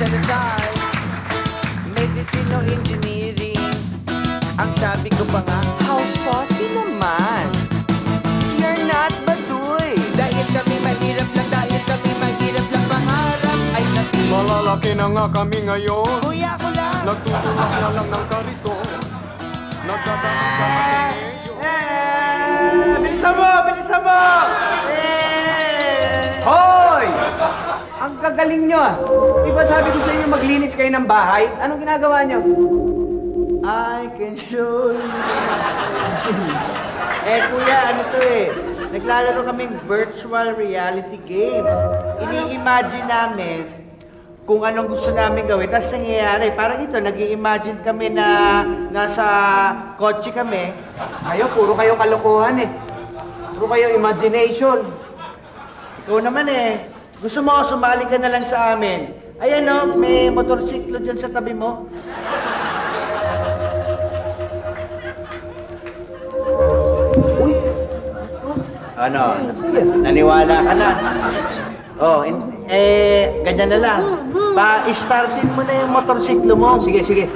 Salazar, Medicine o Engineering. Ang sabi ko pa nga, How saucy naman! You're not Baduy! dahil kami mahirap lang pangarap ay natin. Malalaki na nga kami ngayon. Kuya ko lang. Nagtutulak na lang ng kariton. Nagdadaan sa Ateneo. Bilisan mo! Bilisan mo! Hoy! Ang gagaling nyo ah! Di ba sabi ko sa inyo maglinis kayo ng bahay? Anong ginagawa nyo? I can show you. Kuya, ano to naglalaro kaming virtual reality games. Ini-imagine namin kung anong gusto namin gawin. Tapos nangyayari, parang ito, nag-i-imagine kami na nasa kotse kami. Puro kayo kalokohan eh. Puro kayo imagination. Ikaw naman gusto mo, sumali ka na lang sa amin. Ayan may motorsiklo dyan sa tabi mo. Ano? Naniwala ka na? Ganyan na lang. Pa-startin mo na yung motorsiklo mo. Sige, sige.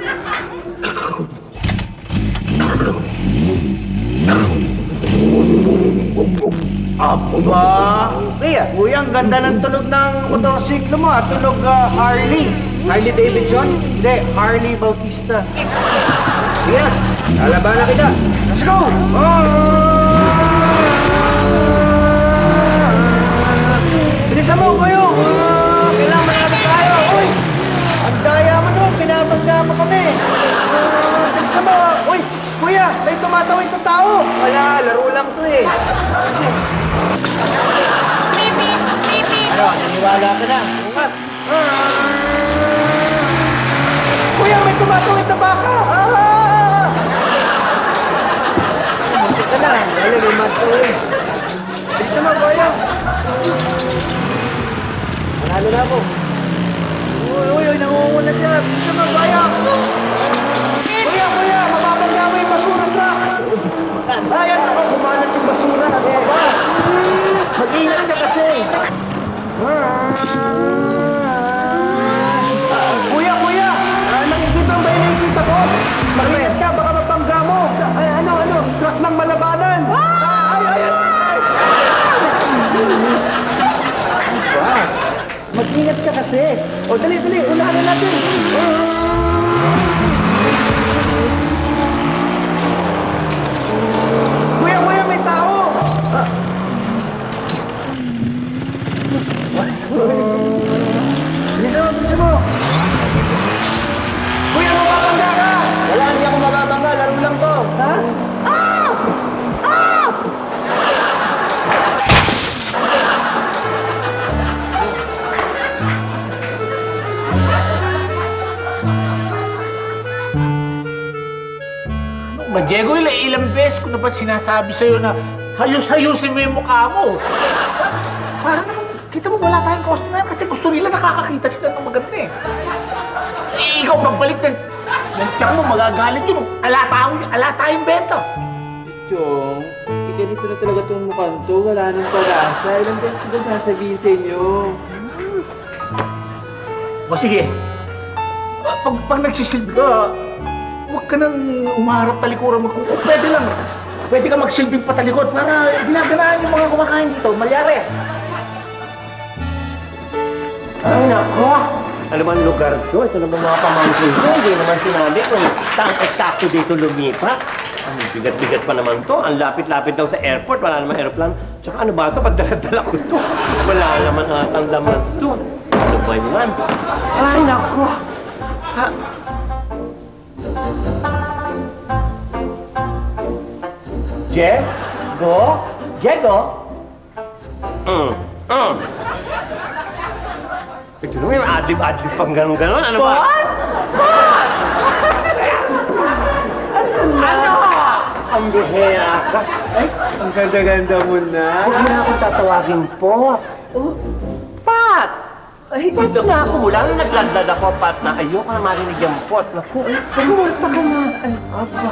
Aba! Kuya, ang ganda ng tunog ng motorsiklo mo, tunog Harley. Harley Davidson? Hindi, Harley Bautista. Sige na. Lalabanan kita. Let's go! Bilisan mo, kuya! Kailangan malapit tayo! Uy! Ang daya mo pinabangga mo kami! Bilisan mo! Uy! Kuya, may tumatawid na tao! Wala, laro lang to eh. Ano, naniwala ka na? Ungat! Kuya, may tumatawid na baka! Muntik ka na. Wala, may mato eh. Bilisan mo, kuya! Manalo na ako. Uy, nangunguna siya! Bilisan mo, kuya! Kuya! Mababangga mo yung basura truck! Ayan ako, kumalat yung basura! Mag-ingat ka kasi! Kuya! Nakikita ba yung nakikita ko? Mag-ingat ka, baka mabangga mo! Ano? Truck ng malabanan! Mag-ingat ka kasi! O, dali! Unahan na natin! Kuya, may tao! Bilisan mo! Kuya, mababangga ka! Wala, hindi ako mababangga. Laro lang to. Ha? Ba, Diego, ilang beses ko na ba sinasabi sa'yo na hayos-hayusin mo yung mukha mo? Para naman, kita mo wala tayong customer kasi gusto nila nakakakita sila ng maganda eh. Ikaw pagbalik ng tiyak mo, magagalit yun. Ala tayong benta. Chong, ganito na talaga itong mukhang to. Wala nang pag-asa. Ilang beses ko ba sasabihin sa inyo? O sige, pag nagsisilbi ka, huwag ka nang umaharap talikuran mo. Kung pwede lang, pwede ka magsilbing patalikod para ginaganaan yung mga kumakain dito. Malyari. Ay, nako! Ano man lugar to? Ito naman mga pamangkin ko. Hindi naman sinabi kung saan eksakto dito lumipat. Ang bigat-bigat pa naman to. Ang lapit-lapit daw sa airport. Wala naman aeroplano. Tsaka ano ba ito? Pagdala-dala ko to. Wala naman atang laman to. Ano ba yan? Ay, nako! Ha? Diego? Ito naman yung adlib-adlib pang gano'n-gano'n. Ano ba? Ano? Ang bihira ka. Ay, ang ganda-ganda mo na. Huwag mo na akong tatawagin po. Pat! Ay, dito na ako. Mula nung naglandad ako, Pat, na ayoko na marinig yung pot. Naku, ay, tumulta ka na. Ay, apa.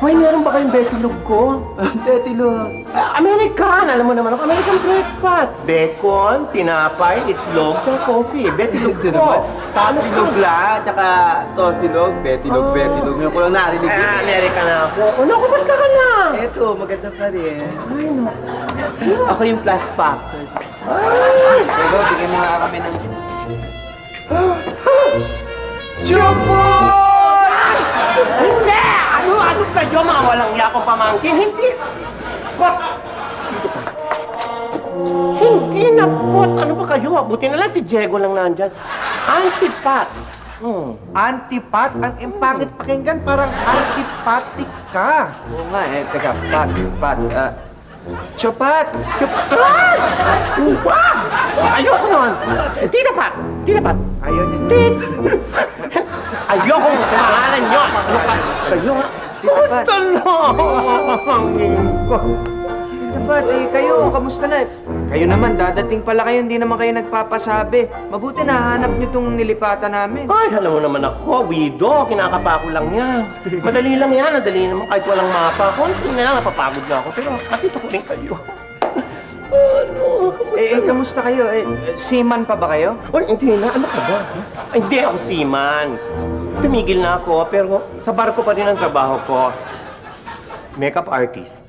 Hoy, meron ba kayong betilog ko? Betilog. American! Alam mo naman ako, American breakfast. Bacon, tinapay, itlog, sa coffee. Betilog ko. Talo Betilog la, tsaka tosilog, betilog. Ngayon ko lang narinig yun. American na ako. Ano, kumusta ka na? Eto, maganda pa rin. Ako yung plus factor. Pero, bigyan mo nga kami ng... Chupoy! Hindi! Ano kayo, mga walang yakong pamangkin? Hindi! What? Hindi na pot. Ano ba kayo? Buti na lang si Diego lang nandyan. Antipat. Antipat? Ang pangit pakinggan, parang antipatic ka. Oo nga eh, teka, pat. Chopat! Chupat! Chupat! Ayoko nun. Tita Pat! Ayaw niya. Tit! Ayoko ng pangalan yun. Ano ka? Kayo nga. Tita Pat. Ito Pat, kayo, kamusta na? Kayo naman, dadating pala kayo, hindi naman kayo nagpapasabi. Mabuti nahanap niyo tong nilipatan namin. Ay, alam mo naman ako, widow, kinakapa ko lang yan. Madali lang yan, madali naman kahit walang mapa. Konti na lang, napapagod na ako. Pero makita ko rin kayo. Ano? Kamusta kayo? Seaman pa ba kayo? Oh, hindi na, ano ka ba? Ay, hindi ako seaman. Tumigil na ako, pero sa barko pa rin ang trabaho ko. Makeup artist.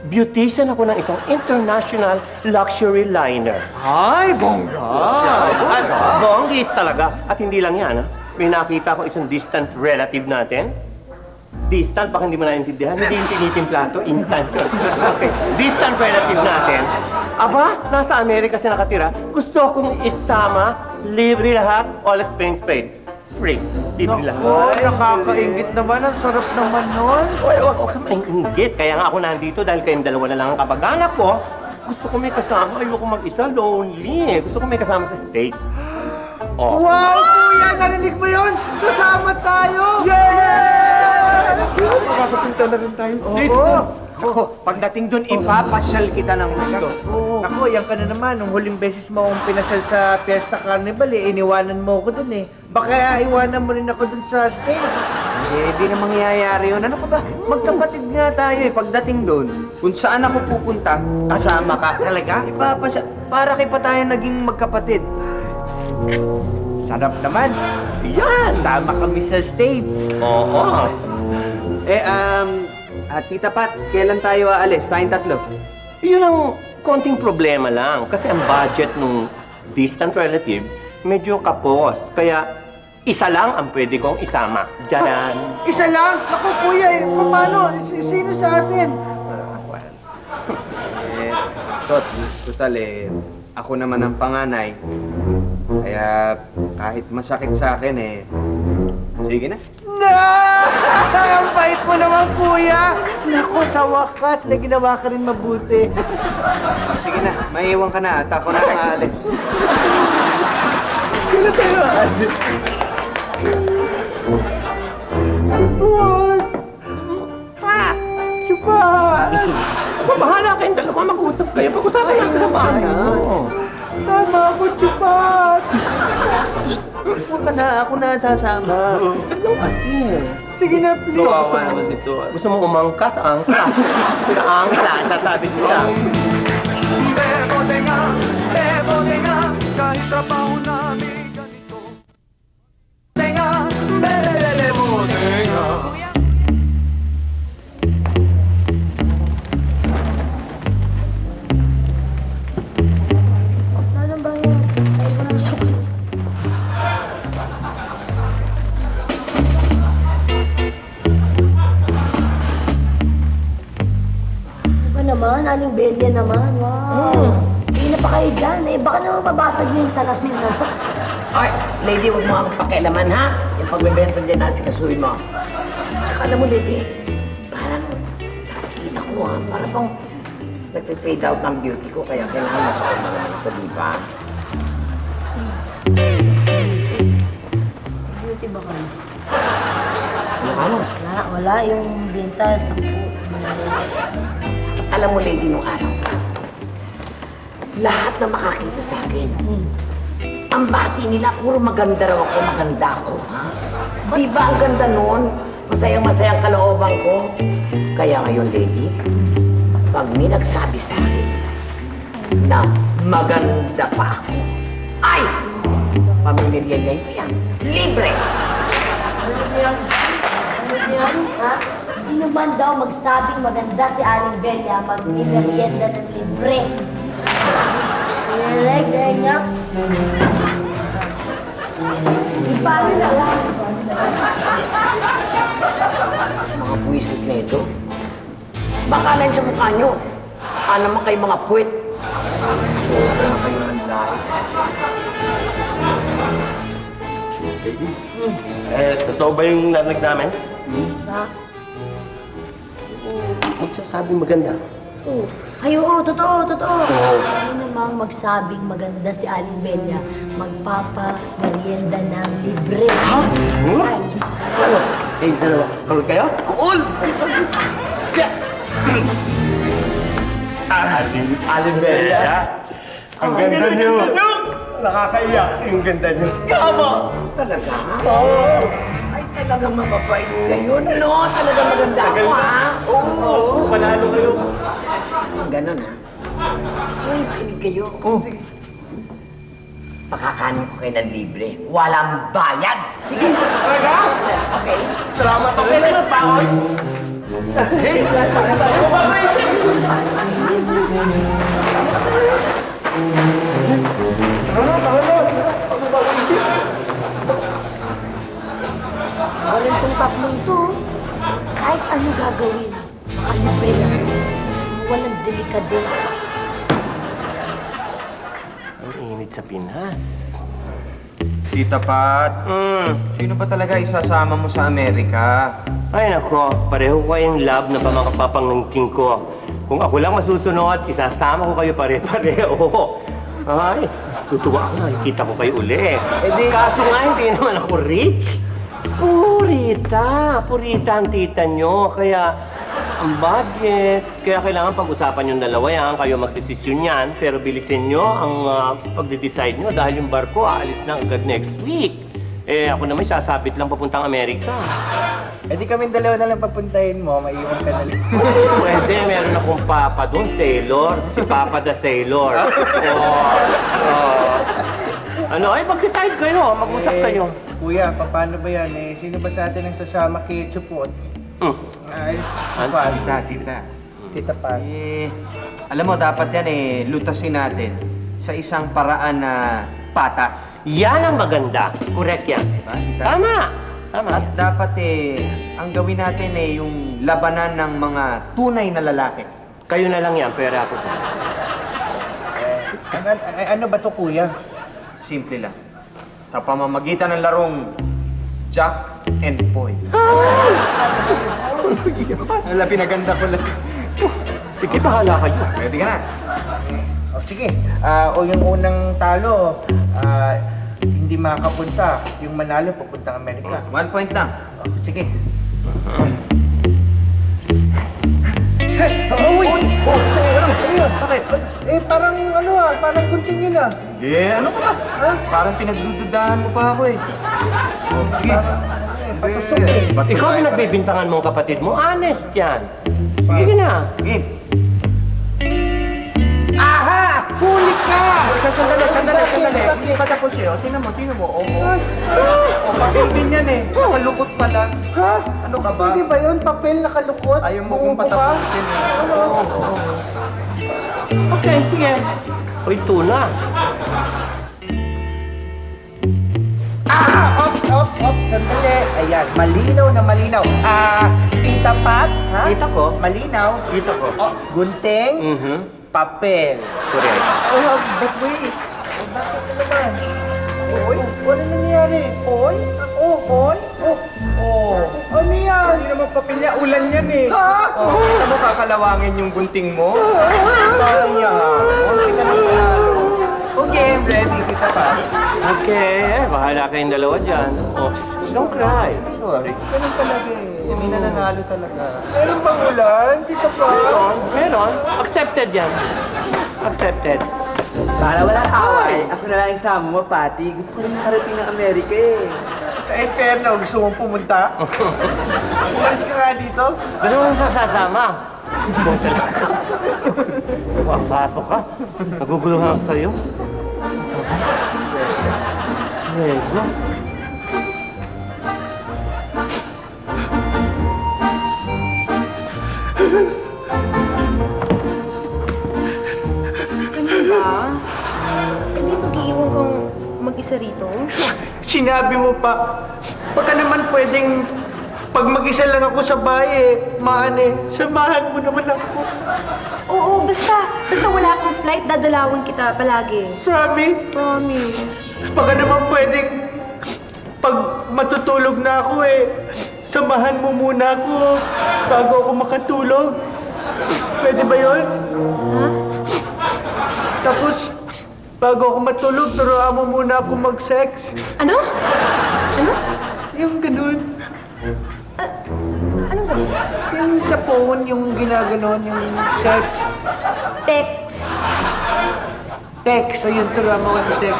Beautician ako ng isang international luxury liner. Ay, bongga! Bonggis talaga. At hindi lang yan, ha? May nakita ko isang distant relative natin. Distant, baka hindi mo naiintindihan. Hindi yung tinitimpla to, instant. Okay. Distant relative natin. Aba, nasa Amerika siya nakatira. Gusto kong isama, libre lahat, all expense paid. Free. Libre lahat. Ay, nakakaingit naman. Ang sarap naman nun. Huwag ka mainggit. Kaya nga ako nandito dahil kayong dalawa na lang ang kabag-anak ko. Gusto ko may kasama. Ayoko mag-isa. Lonely. Gusto ko may kasama sa States. Oh. Wow, kuya! Narinig mo yun? Sasama tayo! Yeah! Makakapunta na rin tayo sa States. Ako, pagdating dun, ipapasyal kita ng gusto. Ako, yan ka na naman. Nung huling beses mo akong pinasal sa Fiesta Carnival, iniwanan mo ako dun eh. Baka iwanan mo rin ako dun sa States. Hindi na mangyayari yun. Ano ka ba? Magkapatid nga tayo eh. Pagdating doon, kung saan ako pupunta, kasama ka. Talaga? Ipapasya. Para kay pa tayo naging magkapatid. Sarap naman. Yan! Sama kami sa States. Oo. Tita Pat, kailan tayo aalis? Tayong tatlo. Yun ang konting problema lang. Kasi ang budget nung distant relative, medyo kapos. Kaya isa lang ang pwede kong isama. Diyan. Isa lang? Ako, kuya eh. Paano? Sino sa atin? Total ako naman ang panganay. Kaya kahit masakit sa akin sige na. Ang bait mo naman, kuya! Naku, sa wakas, may ginawa ka rin mabuti. Sige na, maiiwan ka na at ako na ang aalis. Sino tayo alis? Support! Support! Bahala kayong dalawa, mag-usap kayo. Pag-usapan natin sa bahay. Sama ako, Support! Huwag ka na, ako na ang sasama. Ano kasi? Sige na, please. Kawawa naman si Tuan. Gusto mo umangkas, angkas. Angkas, sasabi nila. Tenga, kahit trabaho namin ganito. Tenga, tenga. Ano ba yun? Ay, ko na siya. Ano ba naman? Aling Belia naman. Wow. Hindi na pa kayo dyan eh. Baka naman mabasag niyo yung salamin na. Ay, lady, huwag mo akong pakialaman, ha? Yung pagbebenta dyan na sikasuhin mo. Tsaka alam mo, lady, parang nakikita ko, ha? Parang pang nag-fade out ng beauty ko, kaya kailangan masukin mo naman ito, di ba? Beauty ba kayo? Ano? Wala. Yung benta, 10. Alam mo, lady, nung araw, lahat na makakita sa akin, ang bati nila, puro maganda raw ako, maganda ako, ha? Di ba ang ganda nun? masayang-masayang kalooban ko. Kaya ngayon, lady, pag may nagsabi sa akin na maganda pa ako, ay, pamimiriyan ko yan. Libre! Ano yan? Ha? Sino man daw magsabing maganda si Aling Bella, mag-merienda ng libre. Like niya. Paano na lang? Mga buwisit na ito. Baka lang sa mukha nyo. Alam mo kayo mga puwet. Sobra na kayo ng lahat. Totoo ba yung narinig namin? Ha? Magsasabing maganda. Oo. Ay, oo, totoo. Sino mang magsabing maganda si Aling Bella, magpapa-merienda ng libre. Ano? Dalawa. Cool kayo? Cool! Aling Bella. Ang ganda niyo. Nakakaiyak. Ang ganda niyo. Kama! Talaga? Oo. Ay, talaga mababait kayo, no? Talaga maganda ako, ha? Oo. Panalo kayo. Ganon, ha? Uy, kinig kayo. Pakakanin ko kayo ng libre. Walang bayad. Sige. Talaga? Okay. Salamat. Okay na yung paon. Walang itong tatlong to. Kahit ano gagawin, makalibre lang. Walang delikadesa. Ang init sa Pinas. Tita Pat, sino ba talaga isasama mo sa Amerika? Ay nako, pareho kayong love na pamakapapangking ko. Kung ako lang masusunod, isasama ko kayo pare-pareho. Ay, tutuwa ako na nakikita ko kayo uli. Kaso nga, hindi naman ako rich. Purita ang tita nyo. Kaya, ang budget. Kaya kailangan pag-usapan yung dalawa yan, kayo magdesisyon yan. Pero bilisin nyo ang pagde-decide nyo dahil yung barko aalis na agad next week. Eh, ako naman sasabit lang papuntang Amerika. Eh di kaming dalawa na lang papuntahin mo, maiwan ka na lang. Pwede, meron akong papa doon, sailor. Si Papa the Sailor. Ano, ay mag-decide kayo, mag-usap kayo. Kuya, paano ba yan? Eh, sino ba sa atin ang sasama kay Chupot? Ay, Chupat. Tita Pat. Alam mo, dapat yan lutasin natin sa isang paraan na patas. Yan ang maganda. Correct yan. Tama. At dapat ang gawin natin yung labanan ng mga tunay na lalaki. Kayo na lang yan, pera ako. Ano ba to, kuya? Simple lang. Sa pamamagitan ng larong Jack and Poy. Wala, pinaganda ko lang. Sige, bahala kayo. Ready ka na? O sige, o yung unang talo, hindi makakapunta. Yung manalo, papuntang Amerika. 1 point lang. O, sige. Bakit? Parang parang gunting yun Ano ka ba? Ha? Parang pinagdududahan mo pa ako Sige. Ikaw ang nagbibintangan mong kapatid mo. Honest yan. Sige na. Sige. Aha! Huli ka! Sandali. Hindi pa tapos Tingnan mo. Papel din yan Nakalukot pala. Ha? Ano ka ba? Hindi ba yun? Papel nakalukot? Ayaw mo kong patapusin Okay, sige. Uy, tuna. Op! Sandali. Ayan, malinaw na malinaw. Tita Pat, ha? Kita ko. Malinaw. Kita ko. Gunting, papel. Correct. But wait. Bakit na naman? Oy, ano nangyari? Oy? Ano yan? Hindi naman papel niya. Ulan yan Ha? Kita mo kakalawangin yung gunting mo? Sayang yan. Okay, I'm ready. Kita pa. Okay, bahala kayong dalawa dyan. Oh, don't cry. Sorry. Ganun talaga May nananalo talaga. Meron bang ulan? Tita Pat? Meron. Accepted yan. Accepted. Para wala away, ako na lang isama mo, Pati. Gusto ko rin makarating ng Amerika Sa Inferno, gusto mong pumunta? Umalis ka nga dito. Gusto mo sasama? Papasok ka? Naguguluhan ako sa'yo? Medyo. Ano ba? Hindi mag-iiwan kang mag-isa rito? Sinabi mo pa, baka naman pwedeng pag mag-isa lang ako sa bahay samahan mo naman ako. Oo, basta wala akong flight, dadalawin kita palagi. Promise? Promise. Baka naman pwedeng pag matutulog na ako samahan mo muna ako bago ako makatulog. Pwede ba yun? Ha? Tapos, bago ako matulog, turuan mo muna ako mag-sex. Ano? Ano? Yung ganun. Ano ba? Yung sa phone, yung ginaganon, yung sex. Text. Text, ayun, turuan mo ako sex.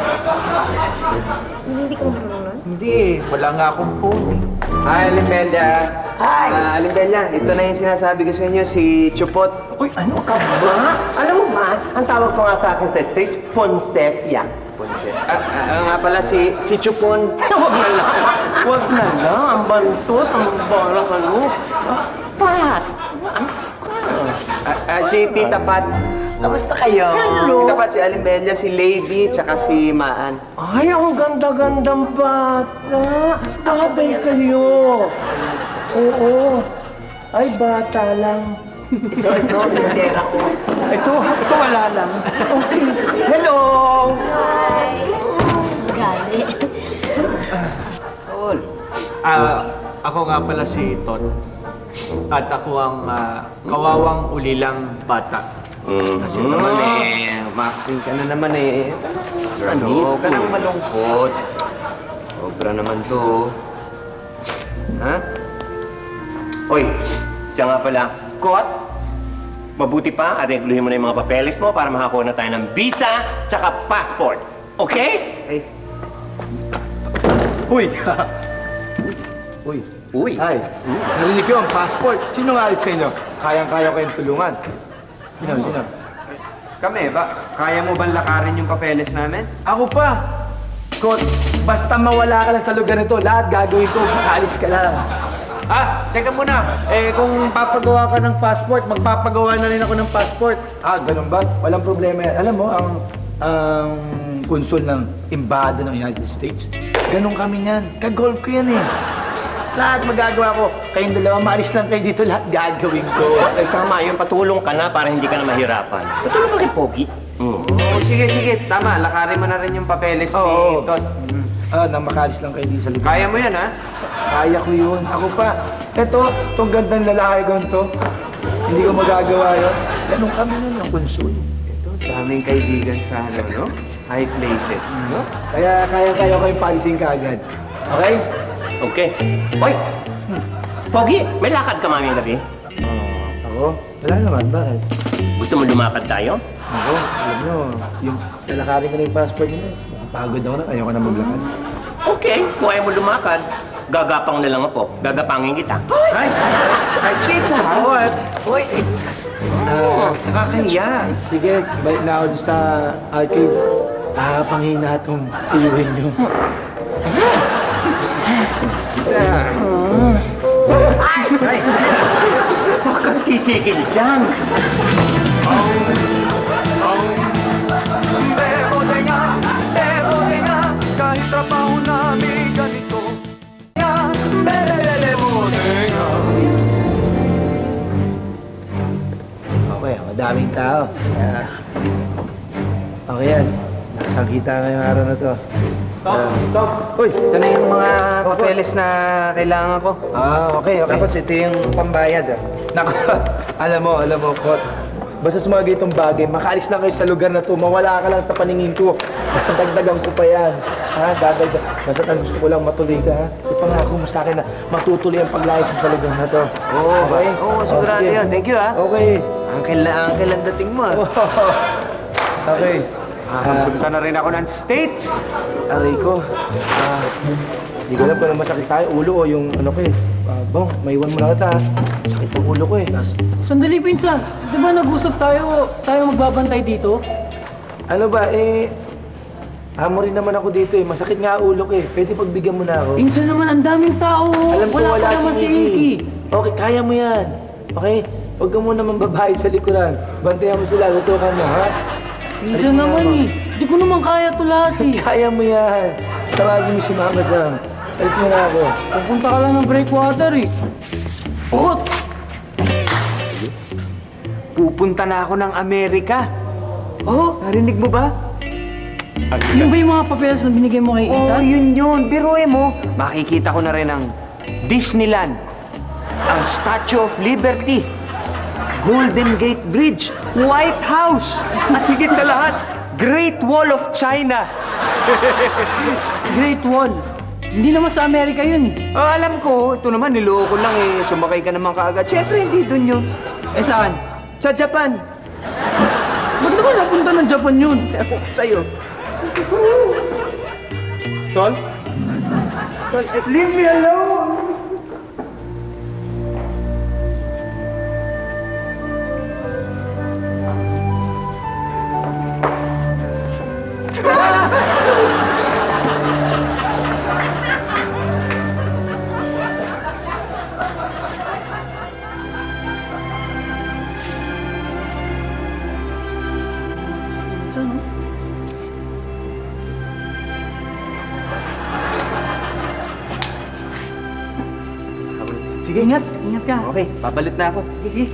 Hindi ka marunong nun? Hindi wala nga akong phone Hi, Alimbella. Hi! Alimbella, ito na yung sinasabi ko sa inyo, si Chupot. Uy, ano ka ba? Alam mo ba, ang tawag pa nga sa akin sa States, Poncettia. Nga pala, si Chupon. Huwag na lang. Huwag na lang. Ang bantos, ang barang ano. Pat! Si Tita Pat. Kamusta kayo? Tita Pat, si Alimbella, si Lady, tsaka si Maan. Ay, ang ganda-gandang bata. Babay kayo. Oo. Ay, bata lang. Ito, pindera ko. Ito wala lang. Hello! Hi! Gali. Tol. Ako nga pala si Tot. At ako ang kawawang ulilang bata. Kasi naman makin ka na naman Huwag ka nang malungkot. Sobra naman to. Ha? Oy, siya nga pala, Kot, mabuti pa, arregluhin mo na yung mga papeles mo para makakuha na tayo ng visa tsaka passport. Okay? Ay, Uy! Uy! Uy. Ay, narinig ko ang passport. Sino nga alis sa inyo? Kayang-kaya ko yung tulungan. Sino? kami ba? Kaya mo bang lakarin yung papeles namin? Ako pa! Kot, basta mawala ka lang sa lugar nito, lahat gagawin ko, makaalis ka lang. Teka muna. Kung papagawa ka ng passport, magpapagawa na rin ako ng passport. Ganun ba? Walang problema yan. Alam mo, ang konsul ng Embahada ng United States, ganun kami yan. Kagolf ko yan Lahat magagawa ko. Kayong dalawa, maalis lang kayo dito, lahat gagawin ko. Ay, tama yun, patulong ka na para hindi ka na mahirapan. Patulong ka kay Pogi. Sige. Tama, lakarin mo na rin yung papeles Oo. ni Tot. Nang makaalis lang kayo dito sa lugar. Kaya mo yan, ha? Kaya ko yun. Ako pa. Itong gandang lalaki ko to. Hindi ko magagawa yun. Ganun kami nun yung konsul. Daming kaibigan sa no? High places, no? Kaya kaya ko yung palisin ka agad. Okay? Okay. Oy! Pogi, may lakad ka mamayang gabi? Ako? Wala naman. Bakit? Gusto mo lumakad tayo? Ako, alam nyo, yung lalakarin ko na yung passport nyo, pagod ako na, ayoko na maglakad. Okay, kung ayaw mo lumakad, gagapang na lang ako. Gagapangin kita. Ay, dito, ha? Uy! Nakakahiya. Sige, balik na ako doon sa arcade. Panghin na itong iuwin nyo. Huwag kang titigil dyan. Kahit trabaho namin ganito. Okay, madaming tao. Kaya, okay yan. Nakasangkita ngayong araw na to. Top. Uy, ito na yung mga papeles na kailangan ko. Okay. Tapos ito yung pambayad, ah. Naku, alam mo, Kot. Basta sa mga ganitong bagay, makaalis lang kayo sa lugar na to, mawala ka lang sa paningin ko. Dagdagan ko pa yan. Dadagdag. Basta ang gusto ko lang matuloy ka, ha? Ipangako mo sa akin na matutuloy ang paglayas mo sa lugar na to. Okay? Sigurado sige. yan. Thank you, ha? Okay. Uncle ang dating mo, ah. Okay. Punta na rin ako ng States. Aray ko. Hindi ko alam kung ano masakit sa akin, ulo o yung ano ko Bong, maiwan mo na kita. Sakit ang ulo ko eh. Sandali, pinsan. Di ba nag-usap tayo magbabantay dito? Ano ba, amo rin naman ako dito eh. Masakit nga ulo ko eh. Pwede pagbigyan mo na ako. Pinsan naman, ang daming tao. Alam ko wala pa naman si Iggy. Okay, kaya mo yan. Okay? Huwag ka muna mambabae sa likuran. Bantayan mo sila, tutukan mo, ha? Pinsan naman eh. Di ko naman kaya to lahat eh. Kaya mo yan. Tawagin mo si Mama Sam. Alis mo na ako. Pupunta ka lang ng breakwater eh. Bukot! Pupunta na ako ng Amerika. Oh, Narinig mo ba? yun ba yung mga papeles na binigay mo kay Oo, Isa? yun. Biruin mo. Makikita ko na rin ang Disneyland, ang Statue of Liberty, Golden Gate Bridge, White House, at higit sa lahat, Great Wall of China. Great Wall. Hindi naman sa Amerika yun eh. Alam ko, ito naman, niloko lang eh. Sumakay ka naman kaagad. Siyempre, hindi dun yun. Eh saan? Sa Japan. Ba't naman napunta ng Japan yun? Ewan ko sa'yo. Tol? Leave me alone! Sige, ingat. Ingat ka. Okay, pabalit na ako. Sige.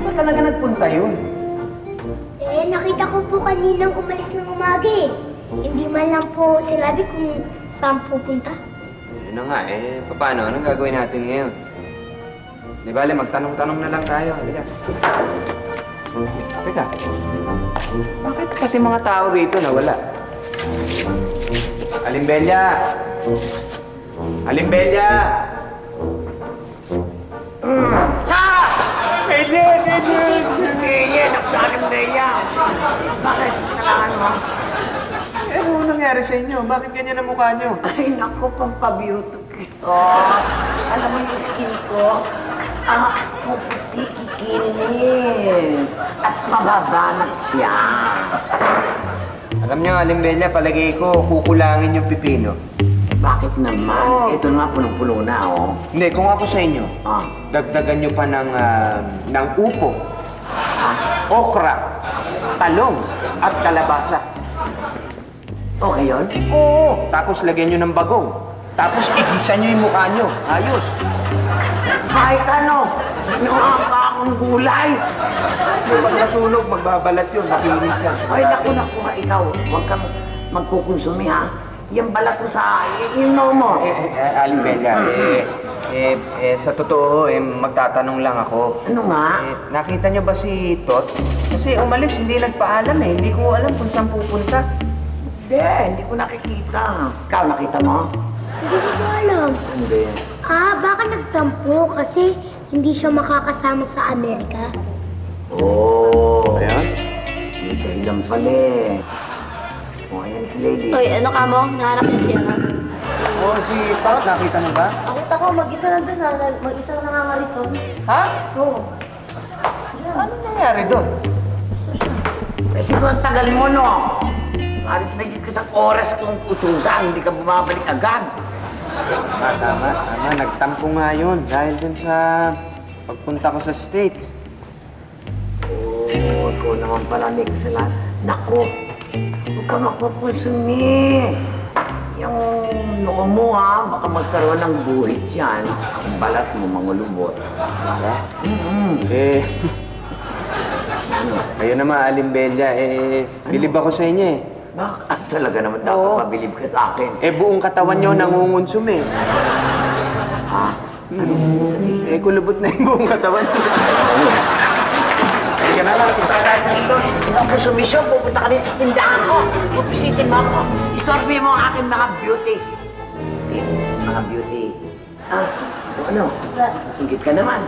Ba talaga nagpunta yun? Eh, nakita ko po kaninang umalis ng umaga eh. Hindi man lang po sinabi kung saan pupunta. Yun na nga, paano? Anong gagawin natin ngayon? Di bale, magtanong-tanong na lang tayo. Halika. Teka. Bakit pati mga tao rito nawala? Alimbella! Alimbella! Bakit? Kailangan mo? Ano nangyari sa inyo? Bakit ganyan ang mukha nyo? Ay, naku, pampabiuto ko. Alam mo yung skin ko? Puputi, kikinis. At mababanat siya. Alam nyo, Alimbella, palagay ko, kukulangin yung pipino. Bakit naman? Ito nga, punong-puno na, oh. Hindi, kung ako sa inyo, Ah, dagdagan nyo pa ng upo, okra, talong, at kalabasa. okay yun? Oo! Tapos lagyan nyo ng bagong. Tapos igisa nyo yung mukha nyo. Ayos. Kahit ano, nakaka akong gulay. Pag nasunog, magbabalat yun. Makinis yan. Ay, naku, ikaw, huwag kang magkukonsumi, ha? Yung balat mo sa inom mo. Alimbella, sa totoo, magtatanong lang ako. Ano nga? Nakita nyo ba si Tot? Kasi umalis, hindi nagpaalam eh. Hindi ko alam kung saan pupunta. Hindi ko nakikita. Ikaw, nakita mo? Hindi ko alam. Ano ba yan? Baka nagtampo kasi hindi siya makakasama sa Amerika. Oo. Ayan. May dahilan pala eh. O, ayan si Lady. Oy, ano ka mo? Nahanap niyo siya na. Oo, si Tot, nakita mo ba? Nakita ko, mag-isa na doon. Mag-isa na nangangarito. Ha? Oo. Ano nangyari doon? Eh, siguro ang tagal mo, no? Aris na ka sa oras kung utusan, hindi ka bumabalik agad. Tama. Nagtampo nga yun dahil dun sa pagpunta ko sa States. Oo, ikaw naman pala may kasalanan. Naku, huwag ka magpupulsumi. Yung noo mo, ha, baka magkaroon ng buhit yan. Ang balat mo, mangulubot. Kayo naman, Alimbella, bilib ako sa inyo eh. Bakit talaga naman dapat mabilib ka sa akin? Buong katawan nyo nangungunsum eh. Ha? Kulubot na yung buong katawan. Sige, Halika na lang, isa tayo dito. Hindi ako sumisyon, pupunta ka rin sa tindahan ko. Pupisitin mo ako. Istorbi mo ang aking mga beauty. Mga beauty. Ah, ano? Ingit ka naman.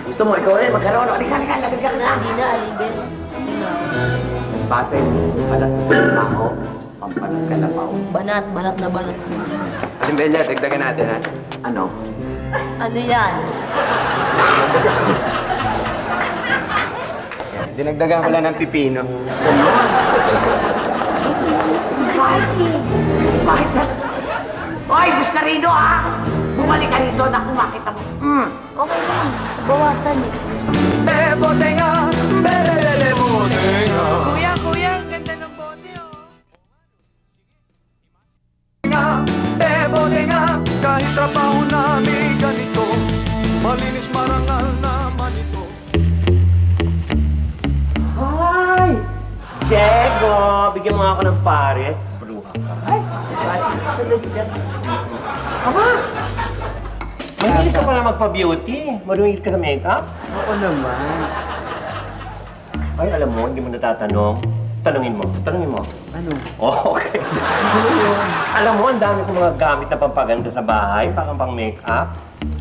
Gusto mo, ikaw rin, magkaroon. Halika, lapit ka na. Hindi na, Aling Ben. Base, alat sa ako, pampalag kalapaw. Banat na banat. Aling Bella, dagdagan natin ha. Ano? Ano yan? Dinagdagan ko lang ng pipino. Bakit na? Hoy, Buscarido, ha? Bumalik ka rito na kung makita mo. Okay lang. Bawasan eh. Kuya, kuya, ang ganda ng bote, oh. Kahit trabaho namin ganito, malinis marangal naman ito. Hi! Diego! Bigyan mo nga ako ng pares. Bruha ka. Ay! Ama! Mahilig ka pala magpa-beauty. Marunong ka sa makeup? Oo naman. Ay, alam mo, hindi mo natatanong. Tanungin mo. Ano? Oh, okay. Alam mo, ang dami kong mga gamit na pampaganda sa bahay, parang pang makeup.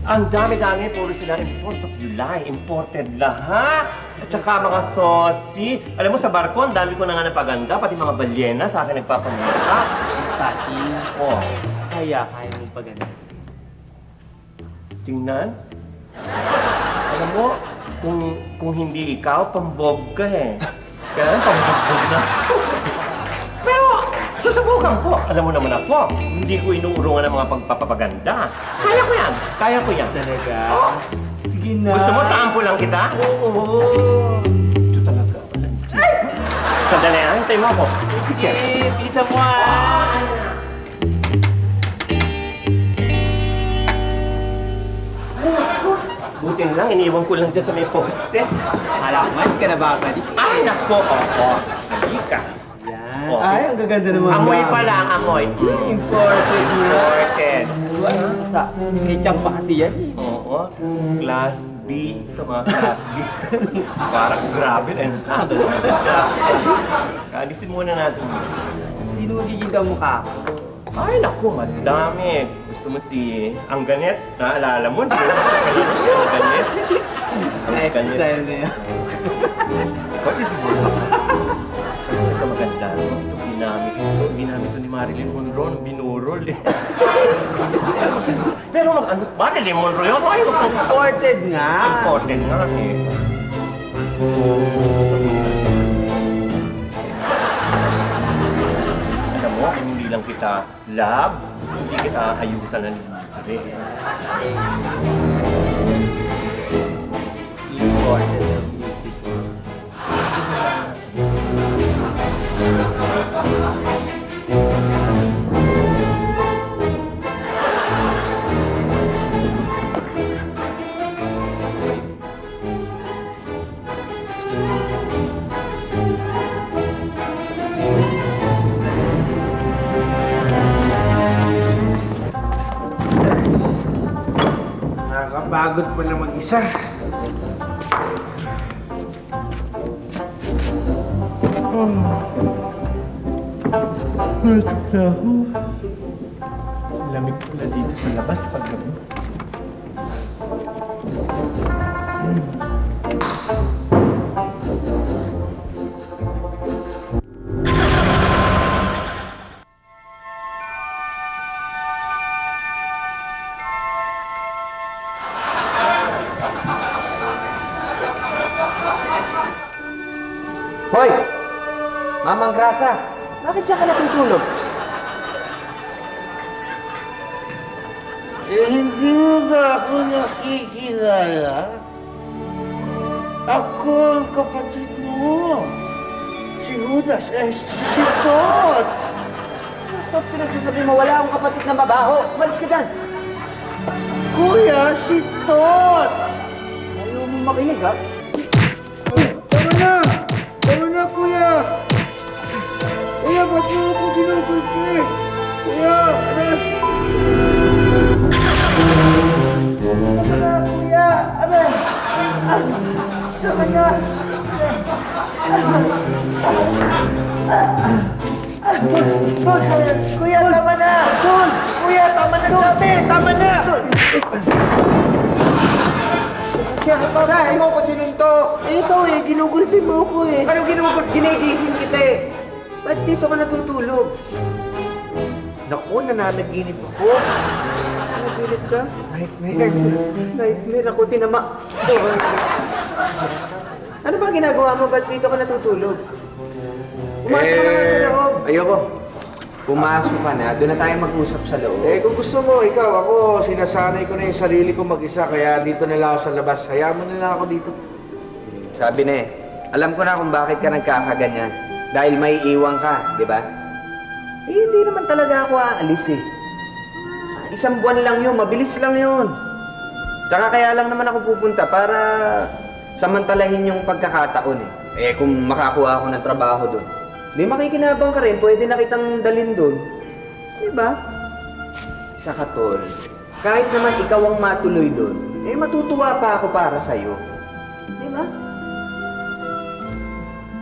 Ang dami-dami, puro sila import of July, imported lahat. At saka mga sosi. Alam mo, sa barko, ang dami ko na nga napaganda, pati mga balyena sa akin nagpapamakeup. Pati, Oh, kaya mo pa ganun. tingnan. Alam mo, kung hindi ikaw, pambog ka eh. Kaya pambog na. Pero, susubukan ko. Alam mo naman ako, hindi ko inuurungan ng mga pagpapaganda. Kaya ko yan. Talaga? Oh. Sige na. Gusto mo sample lang kita? Oo. Ito talaga. Sandali na, hintay mo ako. Sige. Bisa mo ah. Buti na lang, iniiwan ko lang dyan sa may poste. Hala ko man, hindi ka na babalik. Ay, nako, oo. Hindi ka. Yan. Okay. Ay, ang gaganda naman. Amoy pa lang, amoy. Imported na. Imported. Sa kitchang pakati yan. Oo. Class B. Ito mga class B. Parang grabe. Ensado. Alisin muna natin. Sino magiging ang mukha ko? Ay, naku, madami. Gusto mo si Angganet? Naalala mo? Angganet? Next style na yan. What is it? Ito maganda. Ito ginamit ito ni Marilyn Monroe nung binurol eh. Pero Marilyn Monroe yun? Ay, Imported nga. important nga eh. Alam mo, kung hindi lang kita love, hindi kita ayusan ng libre. Imported. Nakakapagod pa na mag-isa. Lamig pala dito sa labas pag gabi. Hoy! Mamang Grasa, bakit diyan ka natutulog? Hindi mo ba ako nakikilala? Ako ang kapatid mo. Si Judas, si Tot. Ba't pinagsasabi mo wala akong kapatid na mabaho? Umalis ka dyan! Kuya, si Tot. Ayaw mo makinig, ha? Tama na! Tama na, kuya! Kuya, ba't mo ako ginugulpi? Kuya, ano? Tama na, kuya! Ano? Tama na! Kuya, tama na! Kuya, tama na sabi! Tama na! Kaya ito na, ayaw ko sinuntok. Ito eh, ginugulpi mo ko eh. Anong ginugol? Ginigising kita eh. Ba't dito ka natutulog? Naku, nananaginip ako. Nagilid ka? Nightmare. Nightmare ako, tinama. Ano ba ginagawa mo? Ba't dito ka natutulog? Pumasok ka na nga sa loob. Ayoko. Pumasok ka na. Doon na tayo mag-usap sa loob. Kung gusto mo, ikaw, ako, sinasanay ko na yung sarili ko mag-isa, kaya dito na lang ako sa labas. Hayaan mo na lang ako dito. Sabi na eh, alam ko na kung bakit ka nagkakaganyan. Dahil may iwan ka, di ba? Eh, hindi naman talaga ako aalis eh. Isang buwan lang yun, mabilis lang yun. Tsaka kaya lang naman ako pupunta para samantalahin yung pagkakataon eh. Eh, kung makakuha ako ng trabaho doon, di makikinabang ka rin, pwede na kitang dalhin doon. Di ba? Tsaka tol, kahit naman ikaw ang matuloy doon, eh matutuwa pa ako para sa'yo. Di ba?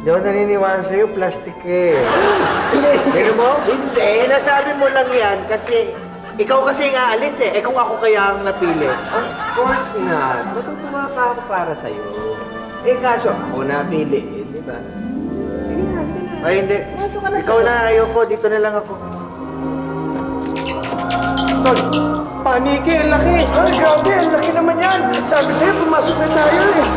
Hindi ako naniniwala sa'yo, plastic eh. Pero mo? Hindi, nasabi mo lang yan kasi ikaw kasi yung aalis eh. Kung ako kaya ang napili. Of course not. Matutuwa pa ako para sa'yo. Eh kaso, ako napili eh, di ba? Sige na, sige na. Ay, hindi. Pasok ka na Ikaw sa- na, ayoko. Dito na lang ako. Tol, paniki, ang laki! Ay, grabe, ang laki naman yan. Sabi sa'yo, pumasok na tayo eh.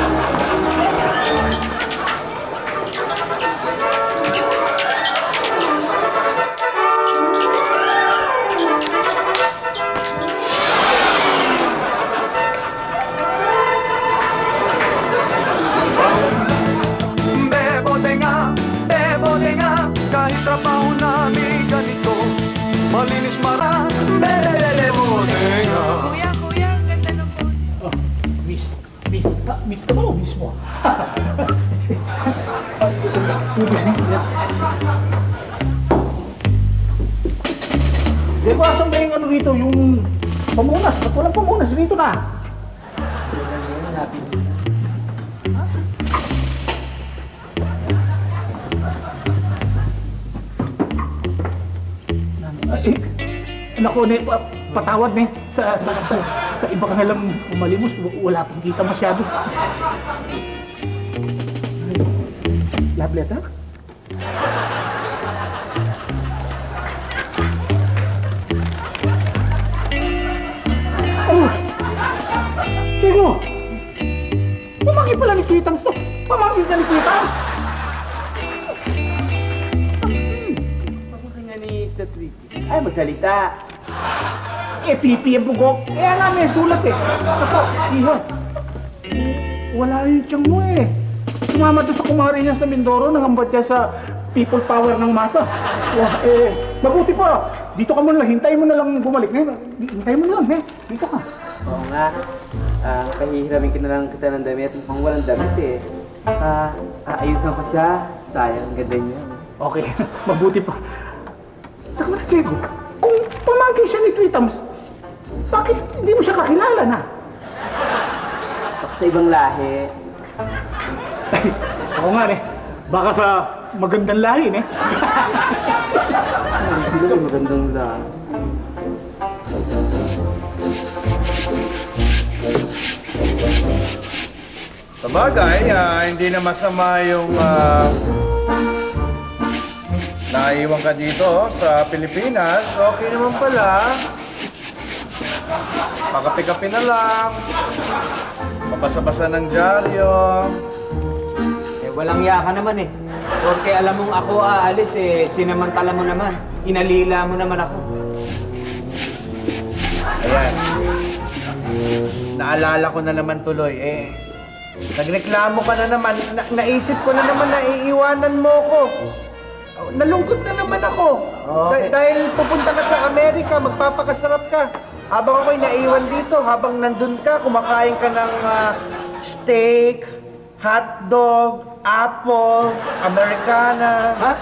Bebote nga, kahit trabaho namin ganito, malinis mara, bebote nga. Miss ka ba o miss mo? Hindi ko asan ba yung ano rito, yung pamunas. Ba't walang pamunas? Dito na. Eh, naku, ne, patawad ne. Sa iba ka nalang umalimos, wala pang kita masyado. Love letter? Oh! Chico! Pamangkin pala ni Tweetams to! Pamangkin ka ni Tweetams! Nga ni Tatwiki. Ay, magsalita. Eh, pipi ang bugok. Kaya nga may sulat eh. Ako, iha. Wala yung tiyang mo eh. Sumama doon sa kumari niya sa Mindoro, nangambat niya sa people power ng masa. Wah, mabuti pa. Dito ka muna lang, hintayin mo na lang bumalik. Hintayin mo na lang, dito ka. Oo nga. Pahihiramin ka na lang kita ng damit. Mukhang walang damit eh. Aayusan ko siya. Sayang, ang ganda niya. Okay, mabuti pa. Taka na, Diego. Kung pamangkin siya ni Tweetams, bakit hindi mo siya kakilala na? Baka sa ibang lahi. Ako nga baka sa magandang lahi Sino yung magandang lahi? Sabagay, hindi na masama yung naiwan ka dito sa Pilipinas. Okay naman pala. Pakapi-kapi na lang. Mabasa-basa ng dyaryo. Eh, walang iya ka naman eh. Porque alam mong ako aalis eh, sinamantala mo naman. Inalila mo naman ako. Ayan. Naalala ko na naman tuloy nagreklamo ka na naman. Naisip ko na naman na iiwanan mo ko. Nalungkot na naman ako. Okay. Dahil pupunta ka sa Amerika, magpapakasarap ka. Habang ako'y naiwan dito, habang nandun ka, kumakain ka ng steak, hotdog, apple, Americana. Ha?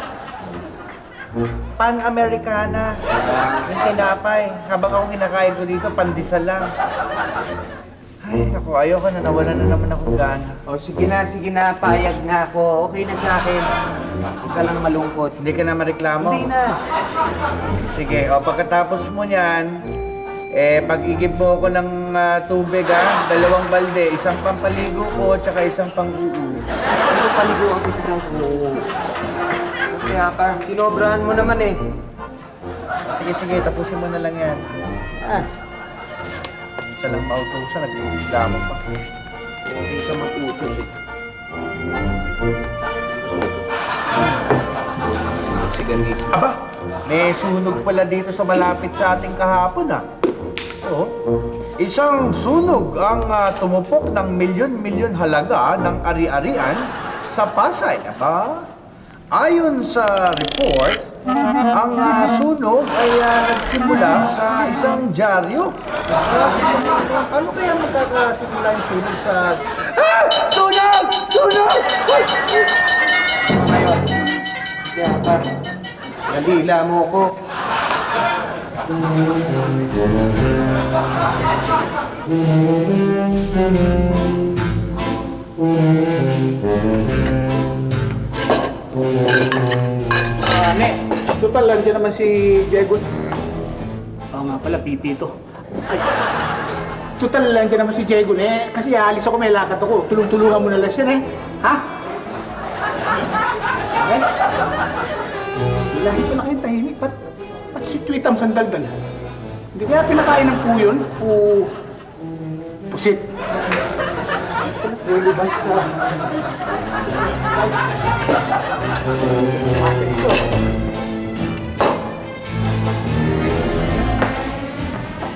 Pan-Americana. Yung tinapay. Habang ako kinakain ko dito, pandesal lang. Ay, naku, ayoko na. Nawala na naman akong gana. O sige na, payag na ako. Okay na sa akin. Huwag ka lang malungkot. Hindi ka na mareklamo? Hindi na. Sige, pagkatapos mo niyan, pag-igib mo ako ng tubig, 2 balde. Isang pampaligo ko, tsaka isang pang-uu. Ano paliguan ko ito ng Kaya pa, sinobrahan mo naman eh. Sige, tapusin mo na lang yan. Isa lang mautusan, nag-iislamo pa. Hindi ka matutos eh. Sige, Aba, may sunog pala dito sa malapit sa ating kahapon, Oo. Isang sunog ang tumupok ng milyon-milyon halaga ng ari-arian sa Pasay. Aba, ayon sa report, ang sunog ay nagsimula sa isang dyaryo. Ano kaya magkakasimula yung sunog sa... Sunog! Sunog! Ay! Ngayon, kaya pa, nalila mo ako. Ne, total, nandiyan naman si Diego. Oo nga pala, pipi ito. Ay, total, nandiyan naman si Diego, ne. Kasi aalis ako, may lakad ako. Tulong-tulungan mo na lang siya, ne. Ha? Eh? Lahi ko na kayong tahimik. Ba't si Tweetam sandal-dal? Hindi kaya pinakain ng puyon? Pusit. Relevant sa...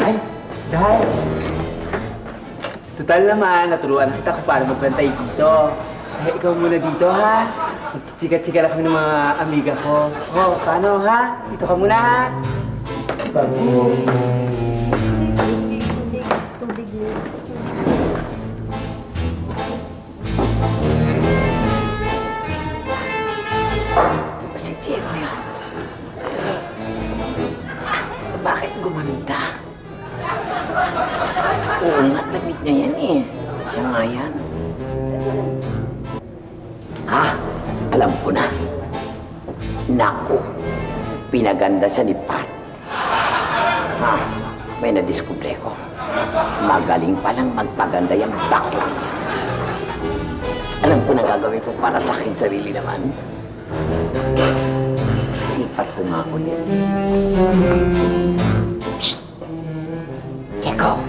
Ay, dahil. Total naman, naturuan kita kung paano magbantay dito. Ay, ikaw muna dito, ha? Magchichika-chika lang kami ng mga amiga ko. Oh, paano, ha? Dito ka muna, ha? Si Diego yan. Bakit gumanda? Oo nga, damit niya yan eh. Siya nga yan. Alam ko na. Naku, pinaganda siya ni Pat. May nadiskubre ko. Magaling palang magpaganda yung bakla niya. Alam ko na gagawin ko para sa akin sarili naman. Sipat ko nga ulit. Psst! Diego!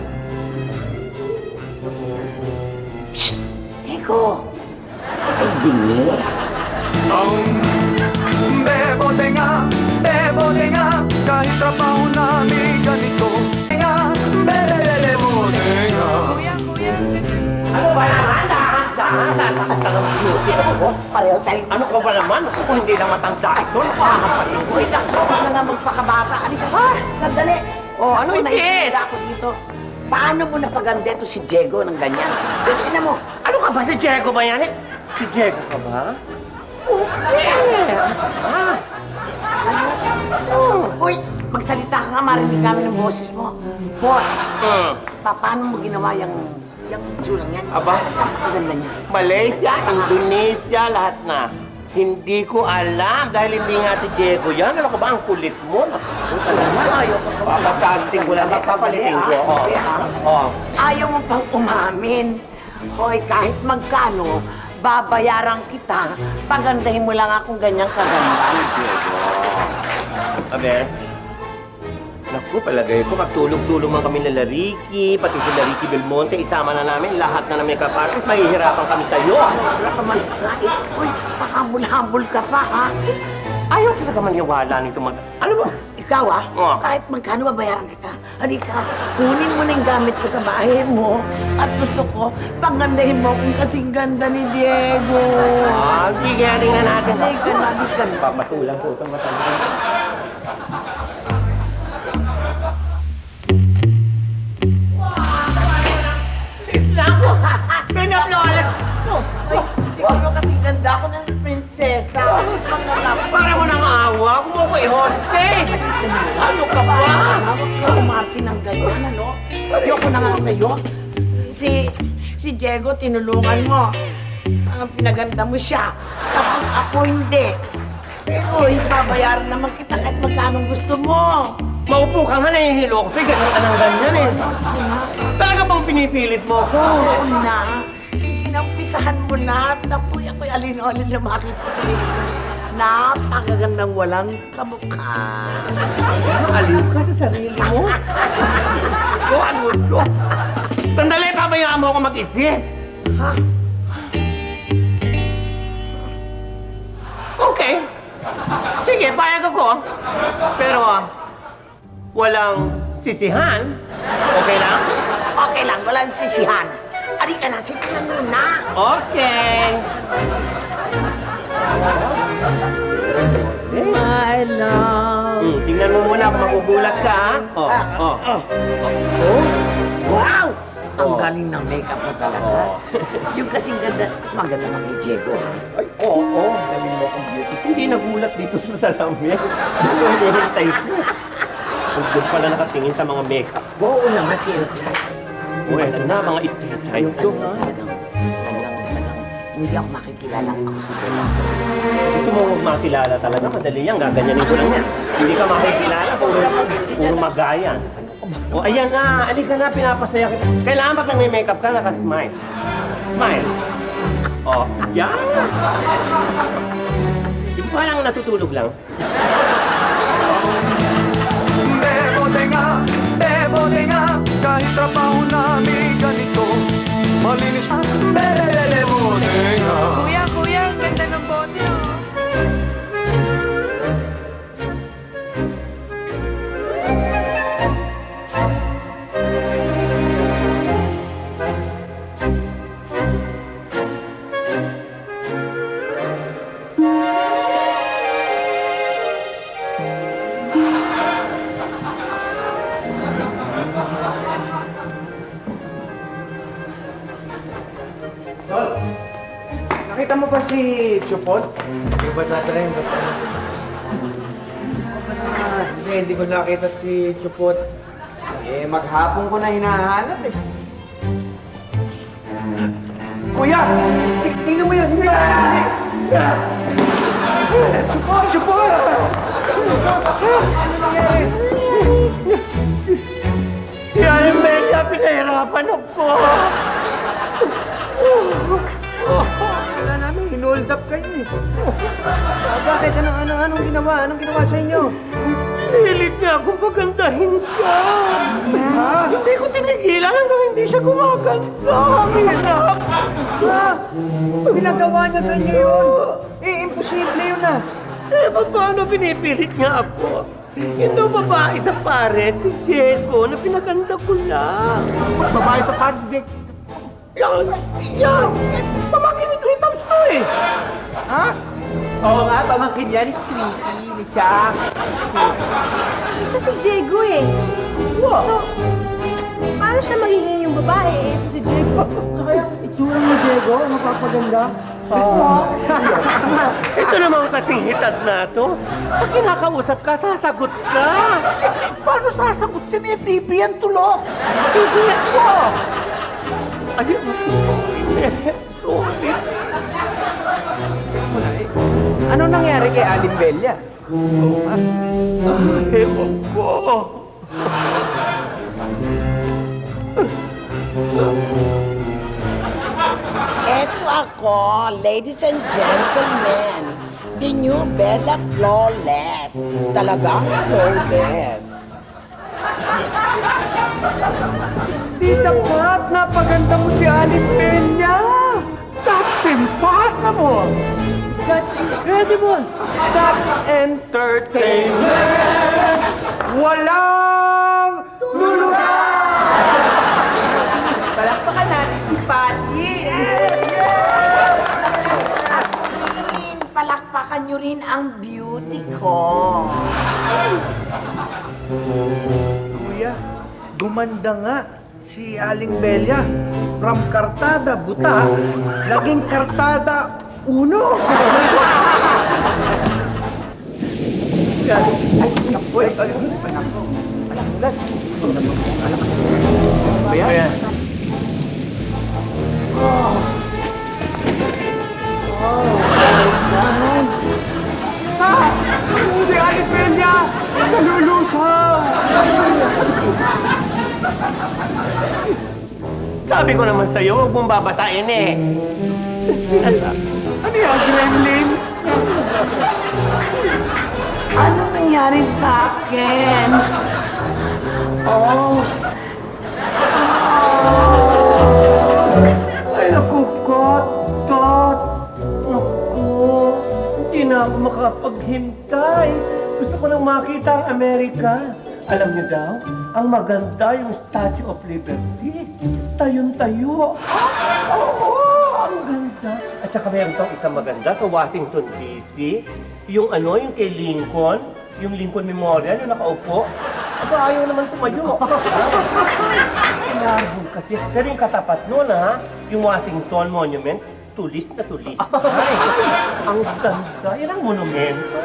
Psst! Diego! Ay, bingi! Bebote nga, kahit trabaho namin ganito. Bebote nga. Ano ba naman? Pareho tayo. Ano ka ba naman? Kung hindi na matanda ito, nakakapatid ko. Wait lang, huwag na nga magpakabata. Halika ka, sandali. Ano ito? Naisira ako dito. Paano mo napaganda ito si Diego ng ganyan? Tignan mo. Ano ka ba? Si Diego ba yan? Si Diego ka ba? Uy, magsalita ka nga, marinig kami ng boses mo. Pot, paano mo ginawa yung tsurang yan? Aba? Ang ganda niya. Malaysia, Indonesia, lahat na. Hindi ko alam dahil hindi nga si Diego yan. Ano ka ba? Ang kulit mo. Ayaw ko pa. Papagalitin ko lang. Papalitin ko. Ayaw mo pang umamin. Hoy, kahit magkano, babayaran kita. Pagandahin mo lang akong ganyang kaganda ni Diego. Abe, naku, palagay ko, magtulong-tulong man kami na Lariki, pati si Lariki Belmonte, isama na namin, lahat na namin kapartis, mahihirapan kami sa'yo. Sobra ka man. Uy, pakambul-hambul ka pa, ha? Ayaw talaga maniwala nito Ano ba? Ikaw, kahit magkano babayaran kita. Halika, kunin mo na yung gamit ko sa bahay mo. At gusto ko, panggandahin mo kung kasing ganda ni Diego. Sige, tingnan natin. Halika na, halika na. Papatulang po itong matanda. Naku! Pinaplolas! Siguro kasing ganda ako ng prinsesa. Para mo nang awa, kung mo ko i-hosting! Ano ka ba? Huwag ka umarte ng ganyan, ano? Ayoko na nga sa'yo. Si Diego, tinulungan mo. Pinaganda mo siya. Tapos ako hindi. Pero ipabayaran naman kita kahit magkano gusto mo. Maupo ka nga, nahihilo ko. Sige, ganun ka ng ganyan eh. Talaga bang pinipilit mo ako? Oo na. Sige na, umpisahan mo na. Napoy ako'y alin-alin na makita ko sa sarili ko. Napakagandang walang kamukha. Aliw ka sa sarili mo. Ano to? Sandali, pabayaan mo ako mag-isip. Ha? Okay. Sige, payag ako. Pero, walang sisihan. Okay lang? Okay lang, walang sisihan. Ari ka na, simulan mo na. Okay. My love. Tingnan mo muna kung magugulat ka, ha? Wow! Ang Oh. galing ng makeup mo talaga. Yung kasing ganda, mas maganda pa kay Diego. Ay, oo. Galing mo kong beauty. Hindi nagulat dito sa salamin. Hinihintay ko. Huwag doon pala nakatingin sa mga makeup. Oo naman, siya. O, eto na, mga stereotype ko. Talagang, hindi ako makikilala ako sa Diego. Gusto mo huwag makilala talaga, madali yan. Gaganyanin ko lang yan. Hindi ka makikilala, puro magayan. O, ayan na. Alika na, pinapasaya kita. Kailangan pag nag-makeup ka, naka-smile. Smile. O, yan. Hindi ko lang natutulog lang. Bebote nga, kahit trabaho namin ganito. Malinis ang bebote nga. Kuya, ang ganda ng bote, oh. Nakita mo ba si Chupot? Hindi ba natin? Hindi ko nakita si Chupot. Maghapon ko na hinahanap eh. Kuya! Tingnan mo yan! Chupot! Chupot! Ano nangyari? Si Aling Belia, pinahirapan ako. Wala namin, hinold up kayo eh. Bakit? Anong ginawa? Anong ginawa sa inyo? Pinilit niya akong pagandahin siya. Ha? Hindi ko tinigilan hanggang hindi siya gumaganda. Hirap. Ha? Pinagawa niya sa inyo yun? Imposible yun ah. Paano pinipilit niya ako? Yung daw babae sa pares, si Diego, na pinaganda ko lang. Babae sa panig. Yan! Pamangkin ni Twin Toms to eh. Ha? Oo nga, pamangkin yan ni Tweety, ni Chuck. Isa si Diego eh. So, paano siya magiging yung babae eh? Si Diego. Tsaka yung itsura ni Diego, napapaganda. Ito naman kasing hitad na to. Pag kinakausap ka, sasagot ka. Paano sasagot si ni Pipi ang tulog? Pipiyan ko. Ayun. Sorry. Ano nangyari kay Aling Belia? Ewan ko. Eto ako, ladies and gentlemen. The new Bella Flawless. Talagang flawless. Tita Pat, napaganda mo si Aling Belia. That's impossible. That's incredible! That's entertainment! Walang lulugan! Palakpakan natin si Patty! Palakpakan nyo rin ang beauty ko. Kuya, gumanda nga si Aling Belia. From Kartada Buta, naging Kartada Uno. ikaw! Sabi ko naman sa'yo, huwag mong babasahin eh. Ano yan, Gremlins? Ano nangyari sa akin? Oh. Ay, naku, Tot. Naku, hindi na ako makapaghintay. Gusto ko lang makita ang Amerika. Alam niyo daw, ang maganda yung Statue of Liberty. Tayong-tayo. Oo, ang ganda. At saka meron pang isang maganda sa Washington, D.C. Yung yung kay Lincoln. Yung Lincoln Memorial, yung nakaupo. Aba, ayaw naman tumayo. Kailangan kasi. Pero yung katapat nun, yung Washington Monument, tulis na tulis. Ay, ang ganda. Yan ang monumento.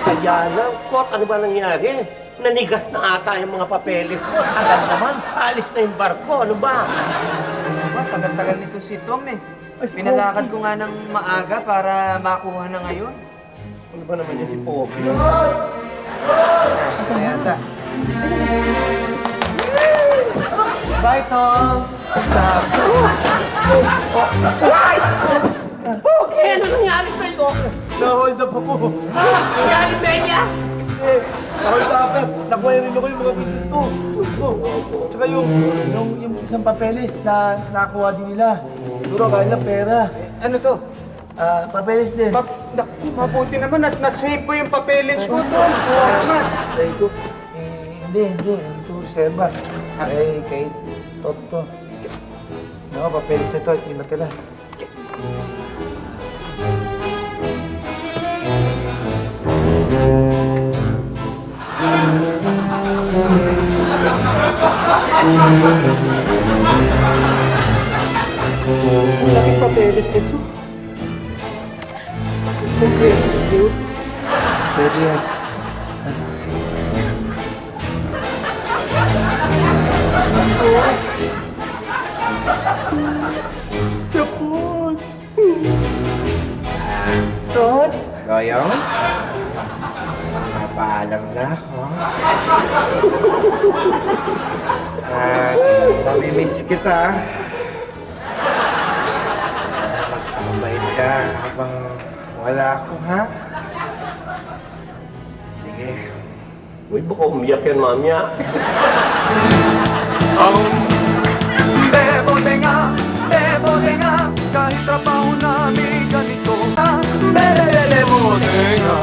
Kaya lang, Kot, ano ba nangyari? Nanigas na ata yung mga papeles mo. Tagal naman, alis na yung barko. Ano ba? Tagal-tagal nito si Tom eh. Ay, si Pinalakad Pogi. ko nga ng maaga para makuha na ngayon. Ano ba naman yan si Pogi? Ayan ta. Bye, Tom! Pogi, ano nangyari sa'yo? Na-hold up ako. Nangyari, Benya? Na-hold up. Nakuha rin ako yung mga business ko. Tsaka yung isang papeles na nakuha din nila. Siguro kaya lang pera. Ano to? Papeles din. Mabuti naman at na-save ko yung papeles ko, Tom. Salamat. Sabi ko, hindi. Ito, reserva. Kay Toto. No, papeles na ito. Hindi matila. Ang laking papeles nito. Pwede yan. Japon! Tot! Goyong? Napaalam na ako. At mamimiss kita. Magtambay ka habang wala ako, ha? Sige. Uy, baka umiyak yan, mamya. Bebote nga, kahit trabaho namin ganito. Bebote nga.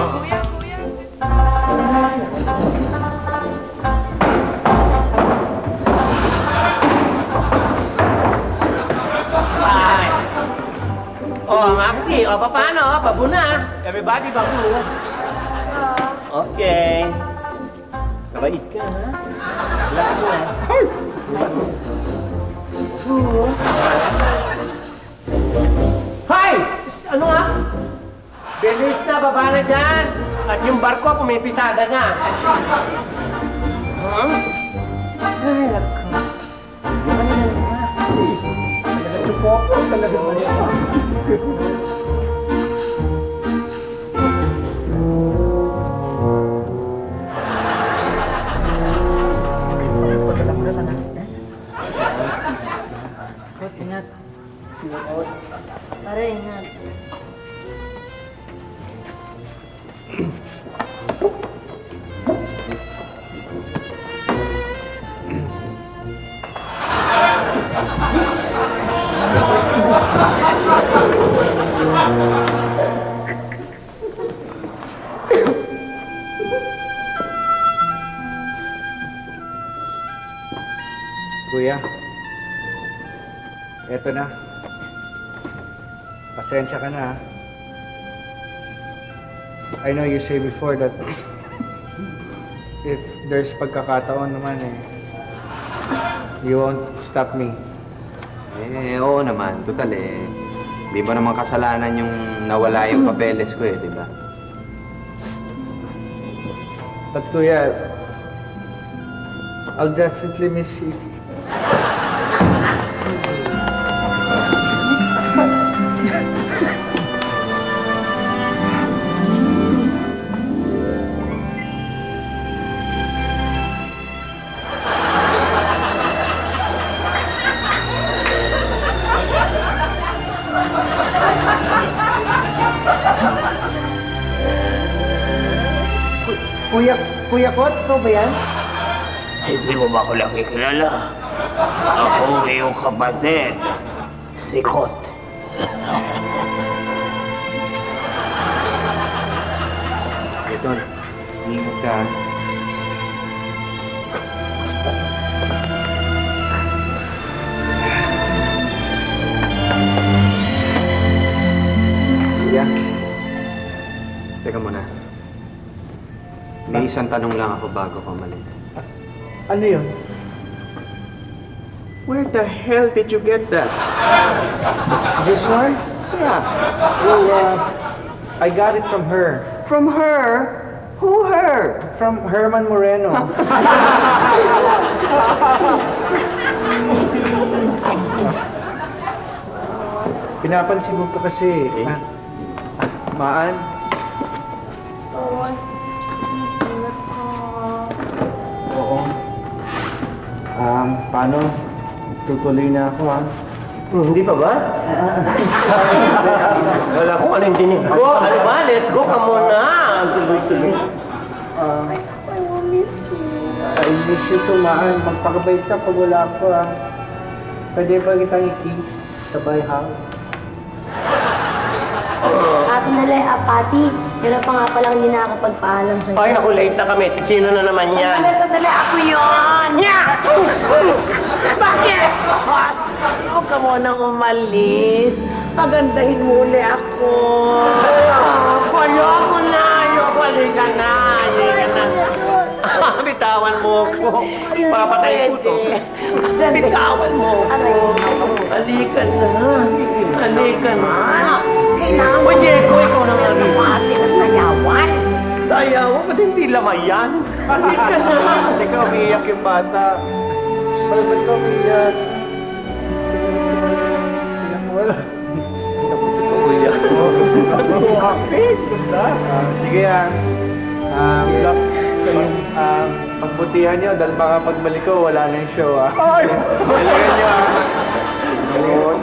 Maxi, paano? Babu na. Everybody, babu. Okay. Kabait ka, ha? Lakas mo, Hay! Ano nga? Bilis na, baba na dyan. At yung barko, pumipitada na. Ay, nako. Chupopo talaga ba siya? Ingat. Pare, ingat. Kuya, eto na. Pasensya ka na, ha? I know you say before that if there's pagkakataon naman you won't stop me. Oo naman. Total di ba naman kasalanan yung nawala yung papeles ko di ba? But kuya, I'll definitely miss you. Kuya Kot, ito ba yan? Hindi mo ba ako lang ikilala? Ako ang iyong kapatid, si Kot. Ito, ingat ka. Kuya, teka muna. May isang tanong lang ako bago ko umalis. Ano yun? Where the hell did you get that? This one? Yeah. Well, I got it from her. From her? Who her? From Herman Moreno. Pinapansin mo pa kasi. Maan? Oo. Paano? Tutuloy na ako, ha? Hindi pa ba? Wala ko anong dinig ko. Ano ba? Let's go ka muna. Tuloy-tuloy. I miss you to, Maan. Magpakabait ka pag wala ko, ha? Pwede ba kitang i-kiss sa house? Sandali, Pati. Pero pa nga palang hindi nakakapagpaalam sa'yo. Ay, naku, late na kami. Sino na naman yan? Sandali, ako yun! Nya! Bakit? Huwag ka munang umalis. Pagandahin mo uli ako. Ayoko na. Ayoko. Halika na. Halika na. Bitawan mo ako. Papatay ko to. Bitawan mo ako. Halika na. Halika na. Kailangan O, Diego, ikaw na nga rin. Pati na sayawan. Sayaw? Ba't hindi lamay yan? Halika na. Teka, umiiyak yung bata. Ba't ka umiiyak? Wala. Sige yan. Pagbutihan nyo, dahil baka pagbalik ko, wala na yung show, ah. Galingan nyo, ah.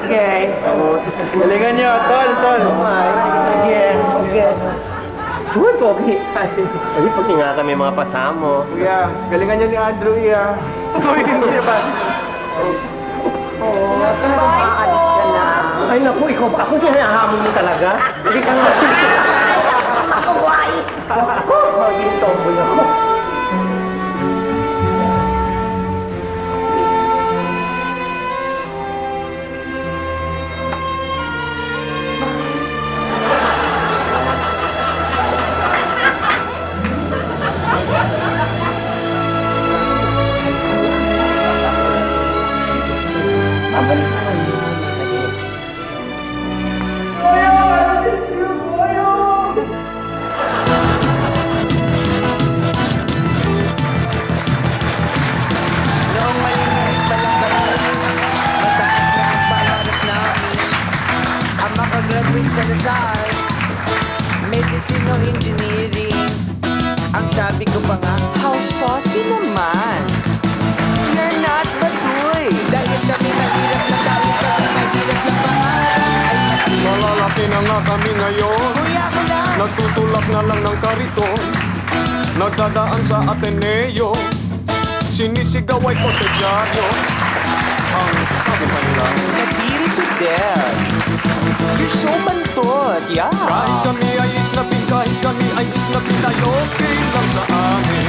Okay. Galingan nyo, tol. Yes. Yes. Uy, Pogi. Ay, pag nga kami mga pasamo. Kuya, galingan nyo ni Andrew, iya. Uy, hindi ba? Aalis ka na. Ay, naku, ikaw ba? Ako hinahamon mo talaga? Hindi ka nga. Hawaii! Maging tomboy ako. Babalik naman yun. Babalik. Noong maliliit pa lang kami, mataas na ang pangarap namin. Ang makagraduate sa Lazar, medicine o engineering. Ang sabi ko pa nga, How saucy naman! You're not Baduy! dahil kami mahirap lang, dahil kami mahirap lang pangarap. Malalaki na nga kami ngayon. Kuya ko lang, Nagtutulak na lang ng kariton. Nagdadaan sa Ateneo. Sinisigaw ay kotedyaryo. Ang sabi pa nila, Nadiri to death! You're so bantot, yeah! kahit kami ay islapin, kahit kami ay islapin, ay okay lang sa amin.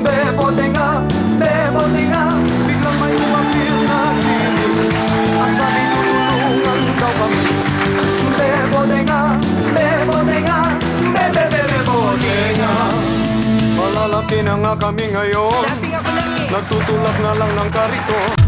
Bebote nga, biglang may umapil na kilig. At sabi tutulungan daw kami. Bebote nga, bebote nga. Malalaki na nga kami ngayon. sabi nga ko lang eh. Nagtutulak na lang ng karito.